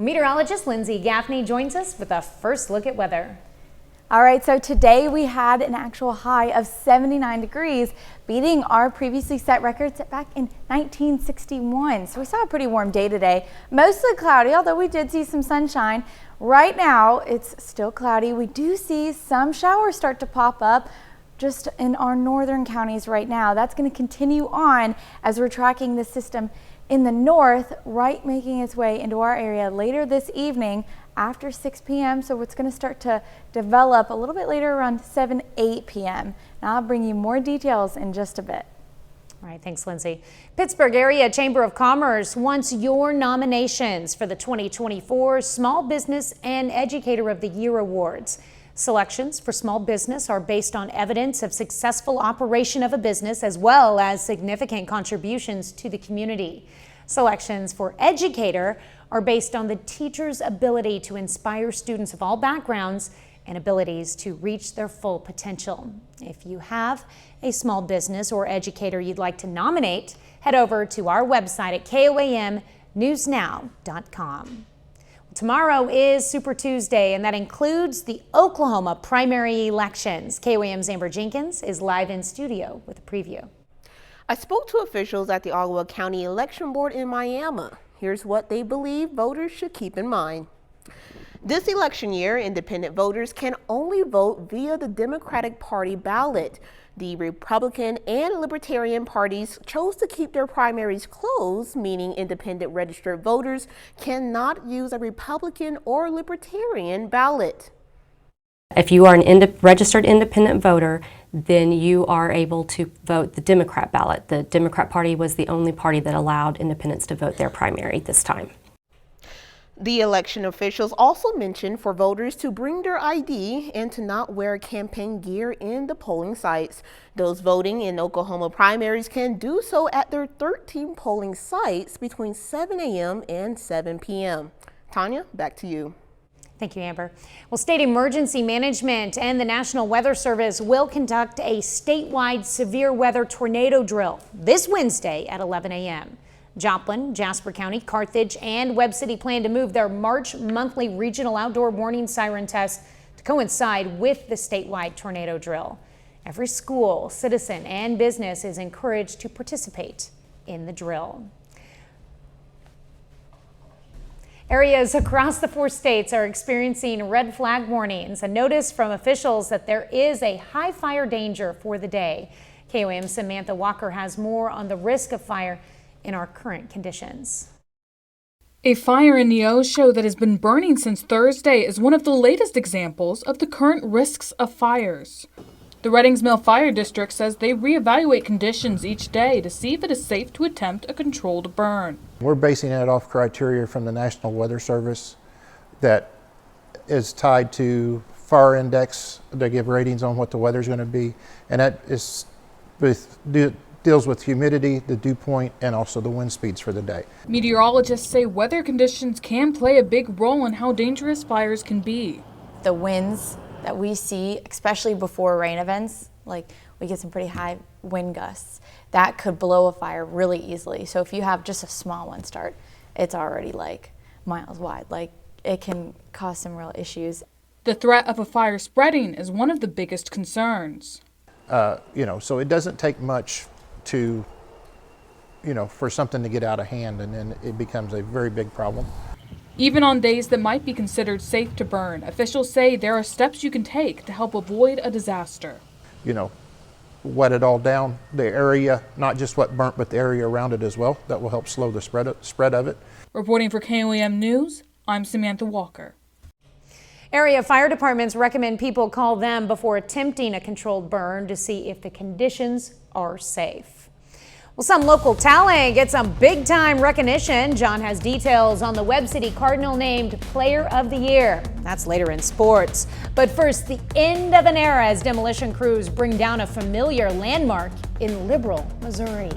Meteorologist Lindsay Gaffney joins us with a first look at weather. All right, so today we had an actual high of 79 degrees, beating our previously set record set back in 1961. So we saw a pretty warm day today, mostly cloudy, although we did see some sunshine. Right now, it's still cloudy. We do see some showers start to pop up just in our northern counties right now. That's going to continue on as we're tracking the system in the north, right, making its way into our area later this evening after 6 p.m. So it's going to start to develop a little bit later around 8 p.m. Now I'll bring you more details in just a bit. All right, thanks, Lindsay. Pittsburgh Area Chamber of Commerce wants your nominations for the 2024 Small Business and Educator of the Year Awards. Selections for small business are based on evidence of successful operation of a business as well as significant contributions to the community. Selections for educator are based on the teacher's ability to inspire students of all backgrounds and abilities to reach their full potential. If you have a small business or educator you'd like to nominate, head over to our website at KOAMnewsnow.com. Tomorrow is Super Tuesday, and that includes the Oklahoma primary elections. KOAM's Amber Jenkins is live in studio with a preview. I spoke to officials at the Ottawa County Election Board in Miami. Here's what they believe voters should keep in mind. This election year, independent voters can only vote via the Democratic Party ballot. The Republican and Libertarian parties chose to keep their primaries closed, meaning independent registered voters cannot use a Republican or Libertarian ballot. If you are an registered independent voter, then you are able to vote the Democrat ballot. The Democrat Party was the only party that allowed independents to vote their primary this time. The election officials also mentioned for voters to bring their ID and to not wear campaign gear in the polling sites. Those voting in Oklahoma primaries can do so at their 13 polling sites between 7 a.m. and 7 p.m. Tanya, back to you. Thank you, Amber. Well, State Emergency Management and the National Weather Service will conduct a statewide severe weather tornado drill this Wednesday at 11 a.m. Joplin, Jasper County, Carthage, and Webb City plan to move their March monthly regional outdoor warning siren test to coincide with the statewide tornado drill. Every school, citizen, and business is encouraged to participate in the drill. Areas across the 4 states are experiencing red flag warnings. A notice from officials that there is a high fire danger for the day. KOAM's Samantha Walker has more on the risk of fire in our current conditions. A fire in Neosho that has been burning since Thursday is one of the latest examples of the current risks of fires. The Reddings Mill Fire District says they reevaluate conditions each day to see if it is safe to attempt a controlled burn. We're basing it off criteria from the National Weather Service that is tied to fire index. They give ratings on what the weather is going to be, and that is deals with humidity, the dew point, and also the wind speeds for the day. Meteorologists say weather conditions can play a big role in how dangerous fires can be. The winds that we see, especially before rain events, like we get some pretty high wind gusts, that could blow a fire really easily. So if you have just a small one start, it's already like miles wide. Like it can cause some real issues. The threat of a fire spreading is one of the biggest concerns. So it doesn't take much to, for something to get out of hand, and then it becomes a very big problem. Even on days that might be considered safe to burn, officials say there are steps you can take to help avoid a disaster. Wet it all down, the area, not just what burnt, but the area around it as well. That will help slow the spread of it. Reporting for KOAM News, I'm Samantha Walker. Area fire departments recommend people call them before attempting a controlled burn to see if the conditions are safe. Well, some local talent gets some big time recognition. John has details on the Webb City Cardinal named Player of the Year. That's later in sports. But first, the end of an era as demolition crews bring down a familiar landmark in Liberal, Missouri.